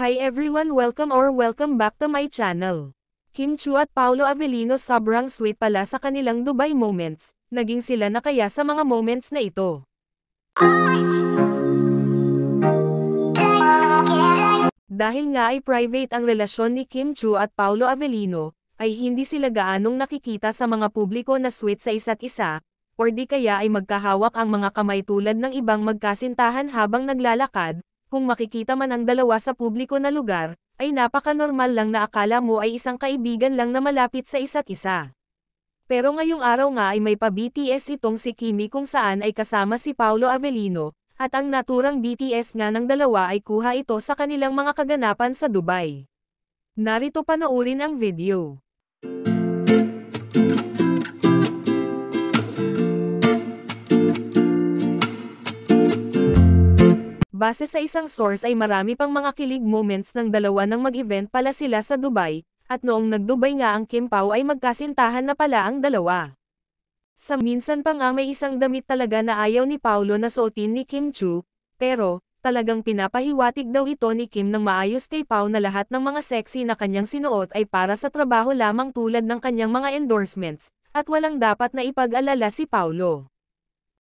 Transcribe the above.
Hi everyone, welcome back to my channel. Kim Chiu at Paolo Avellino sobrang sweet pala sa kanilang Dubai moments, naging sila na kaya sa mga moments na ito. Dahil nga ay private ang relasyon ni Kim Chiu at Paolo Avellino, ay hindi sila gaanong nakikita sa mga publiko na sweet sa isa't isa, or di kaya ay magkahawak ang mga kamay tulad ng ibang magkasintahan habang naglalakad. Kung makikita man ang dalawa sa publiko na lugar, ay napaka-normal lang na akala mo ay isang kaibigan lang na malapit sa isa't isa. Pero ngayong araw nga ay may pa-BTS itong si Kimi kung saan ay kasama si Paolo Avellino, at ang naturang BTS nga ng dalawa ay kuha ito sa kanilang mga kaganapan sa Dubai. Narito panoorin ang video. Base sa isang source ay marami pang mga kilig moments ng dalawa nang mag-event pala sila sa Dubai, at noong nag-Dubai nga ang Kim Pao ay magkasintahan na pala ang dalawa. Sa minsan pa nga may isang damit talaga na ayaw ni Paolo na suotin ni Kim Chiu, pero, talagang pinapahiwatig daw ito ni Kim ng maayos kay Pao na lahat ng mga sexy na kanyang sinuot ay para sa trabaho lamang tulad ng kanyang mga endorsements, at walang dapat na ipag-alala si Paolo.